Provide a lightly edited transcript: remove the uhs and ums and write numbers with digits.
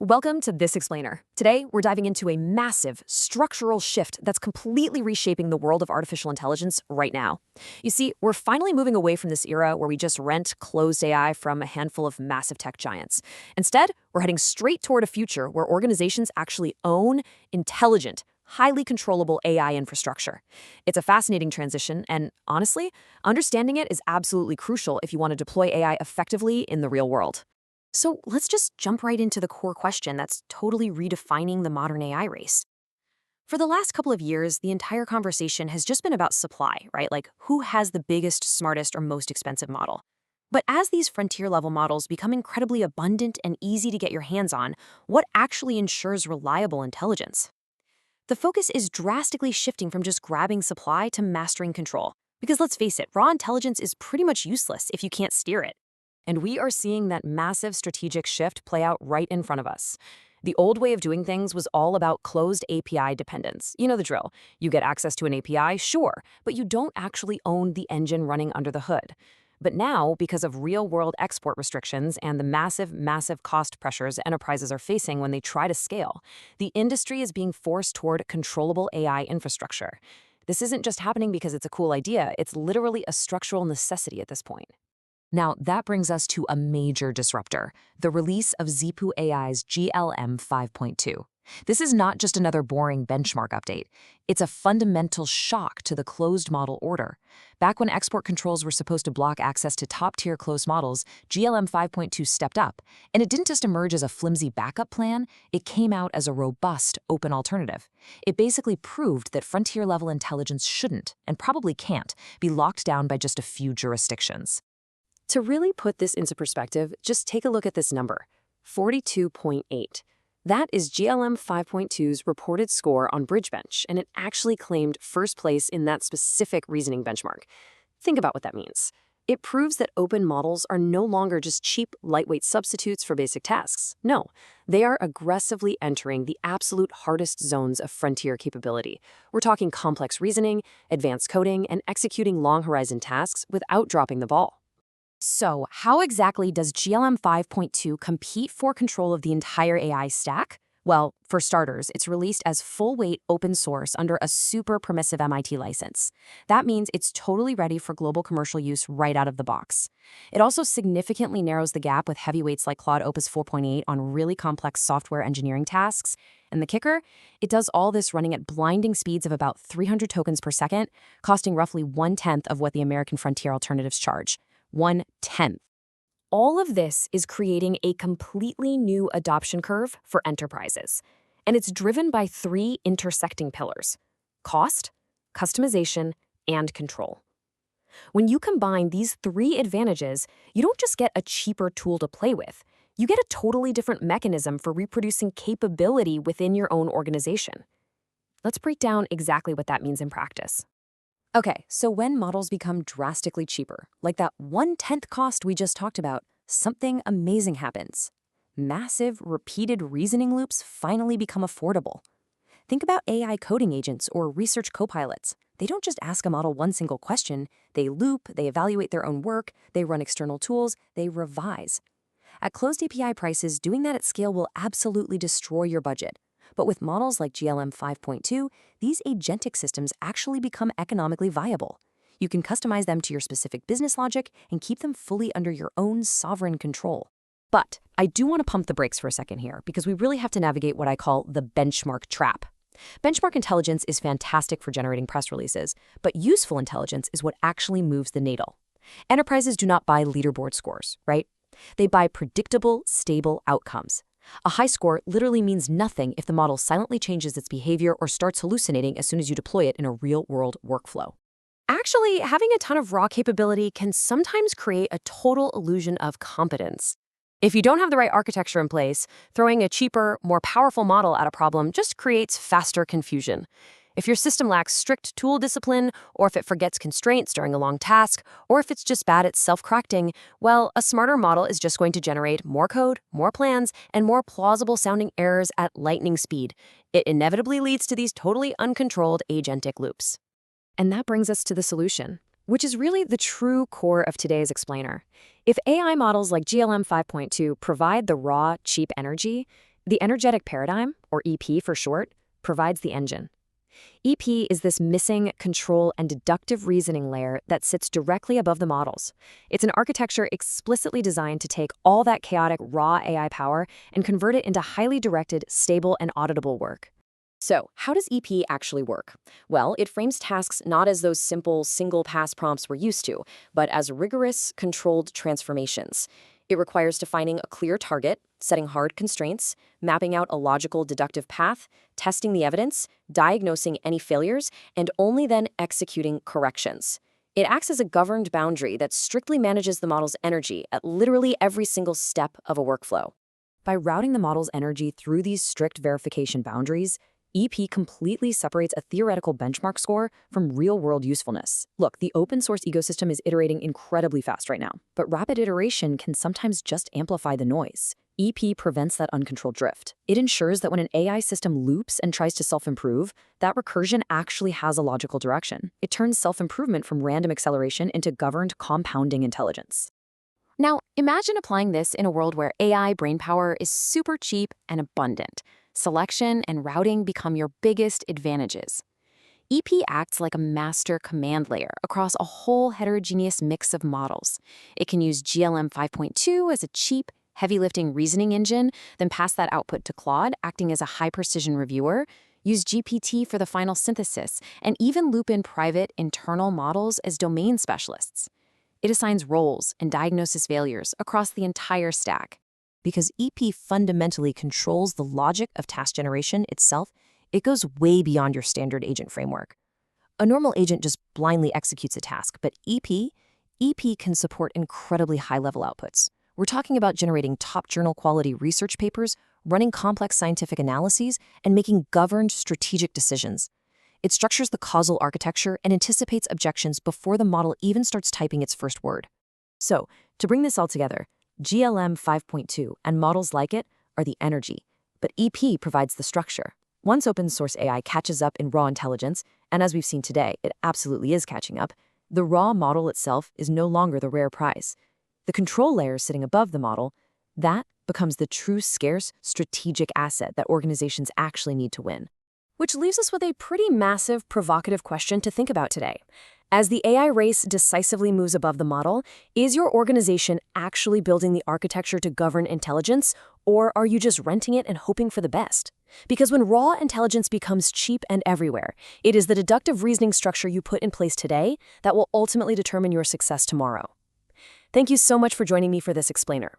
Welcome to This Explainer. Today, we're diving into a massive structural shift that's completely reshaping the world of artificial intelligence right now. You see, we're finally moving away from this era where we just rent closed AI from a handful of massive tech giants. Instead, we're heading straight toward a future where organizations actually own intelligent, highly controllable AI infrastructure. It's a fascinating transition, and honestly, understanding it is absolutely crucial if you want to deploy AI effectively in the real world. So let's just jump right into the core question that's totally redefining the modern AI race. For the last couple of years, the entire conversation has just been about supply, right? Like who has the biggest, smartest, or most expensive model. But as these frontier-level models become incredibly abundant and easy to get your hands on, what actually ensures reliable intelligence? The focus is drastically shifting from just grabbing supply to mastering control. Because let's face it, raw intelligence is pretty much useless if you can't steer it. And we are seeing that massive strategic shift play out right in front of us. The old way of doing things was all about closed API dependence. You know the drill. You get access to an API, sure, but you don't actually own the engine running under the hood. But now, because of real-world export restrictions and the massive cost pressures enterprises are facing when they try to scale, the industry is being forced toward controllable AI infrastructure. This isn't just happening because it's a cool idea, it's literally a structural necessity at this point. Now, that brings us to a major disruptor, the release of Zhipu AI's GLM-5.2. This is not just another boring benchmark update. It's a fundamental shock to the closed model order. Back when export controls were supposed to block access to top-tier closed models, GLM-5.2 stepped up. And it didn't just emerge as a flimsy backup plan, it came out as a robust, open alternative. It basically proved that frontier-level intelligence shouldn't, and probably can't, be locked down by just a few jurisdictions. To really put this into perspective, just take a look at this number, 42.8. That is GLM 5.2's reported score on Bridgebench, and it actually claimed first place in that specific reasoning benchmark. Think about what that means. It proves that open models are no longer just cheap, lightweight substitutes for basic tasks. No, they are aggressively entering the absolute hardest zones of frontier capability. We're talking complex reasoning, advanced coding, and executing long-horizon tasks without dropping the ball. So, how exactly does GLM 5.2 compete for control of the entire AI stack? Well, for starters, it's released as full-weight open source under a super permissive MIT license. That means it's totally ready for global commercial use right out of the box. It also significantly narrows the gap with heavyweights like Claude Opus 4.8 on really complex software engineering tasks. And the kicker? It does all this running at blinding speeds of about 300 tokens per second, costing roughly 1/10 of what the American frontier alternatives charge. 1/10. All of this is creating a completely new adoption curve for enterprises. And it's driven by three intersecting pillars: cost, customization, and control. When you combine these three advantages, you don't just get a cheaper tool to play with. You get a totally different mechanism for reproducing capability within your own organization. Let's break down exactly what that means in practice. Okay, so when models become drastically cheaper, like that 1/10 cost we just talked about, something amazing happens. Massive, repeated reasoning loops finally become affordable. Think about AI coding agents or research copilots. They don't just ask a model one single question. They loop, they evaluate their own work, they run external tools, they revise. At closed API prices, doing that at scale will absolutely destroy your budget. But with models like GLM 5.2, these agentic systems actually become economically viable. You can customize them to your specific business logic and keep them fully under your own sovereign control. But I do want to pump the brakes for a second here, because we really have to navigate what I call the benchmark trap. Benchmark intelligence is fantastic for generating press releases, but useful intelligence is what actually moves the needle. Enterprises do not buy leaderboard scores, right? They buy predictable, stable outcomes. A high score literally means nothing if the model silently changes its behavior or starts hallucinating as soon as you deploy it in a real-world workflow. Actually, having a ton of raw capability can sometimes create a total illusion of competence. If you don't have the right architecture in place, throwing a cheaper, more powerful model at a problem just creates faster confusion. If your system lacks strict tool discipline, or if it forgets constraints during a long task, or if it's just bad at self-correcting, well, a smarter model is just going to generate more code, more plans, and more plausible-sounding errors at lightning speed. It inevitably leads to these totally uncontrolled agentic loops. And that brings us to the solution, which is really the true core of today's explainer. If AI models like GLM 5.2 provide the raw, cheap energy, The energetic paradigm, or EP for short, provides the engine. EP is this missing control and deductive reasoning layer that sits directly above the models. It's an architecture explicitly designed to take all that chaotic raw AI power and convert it into highly directed, stable, and auditable work. So, how does EP actually work? Well, it frames tasks not as those simple, single-pass prompts we're used to, but as rigorous, controlled transformations. It requires defining a clear target, setting hard constraints, mapping out a logical deductive path, testing the evidence, diagnosing any failures, and only then executing corrections. It acts as a governed boundary that strictly manages the model's energy at literally every single step of a workflow. By routing the model's energy through these strict verification boundaries, EP completely separates a theoretical benchmark score from real-world usefulness. Look, the open-source ecosystem is iterating incredibly fast right now, but rapid iteration can sometimes just amplify the noise. EP prevents that uncontrolled drift. It ensures that when an AI system loops and tries to self-improve, that recursion actually has a logical direction. It turns self-improvement from random acceleration into governed compounding intelligence. Now, imagine applying this in a world where AI brainpower is super cheap and abundant. Selection and routing become your biggest advantages. EP acts like a master command layer across a whole heterogeneous mix of models. It can use GLM-5 as a cheap, heavy-lifting reasoning engine, then pass that output to Claude, acting as a high-precision reviewer, use GPT for the final synthesis, and even loop in private, internal models as domain specialists. It assigns roles and diagnoses failures across the entire stack. Because EP fundamentally controls the logic of task generation itself, it goes way beyond your standard agent framework. A normal agent just blindly executes a task, but EP can support incredibly high-level outputs. We're talking about generating top journal-quality research papers, running complex scientific analyses, and making governed strategic decisions. It structures the causal architecture and anticipates objections before the model even starts typing its first word. So, to bring this all together, GLM-5 and models like it are the energy, but EP provides the structure. Once open-source AI catches up in raw intelligence, and as we've seen today, it absolutely is catching up, the raw model itself is no longer the rare prize. The control layer sitting above the model, that becomes the true scarce strategic asset that organizations actually need to win. Which leaves us with a pretty massive, provocative question to think about today. As the AI race decisively moves above the model, is your organization actually building the architecture to govern intelligence, or are you just renting it and hoping for the best? Because when raw intelligence becomes cheap and everywhere, it is the deductive reasoning structure you put in place today that will ultimately determine your success tomorrow. Thank you so much for joining me for this explainer.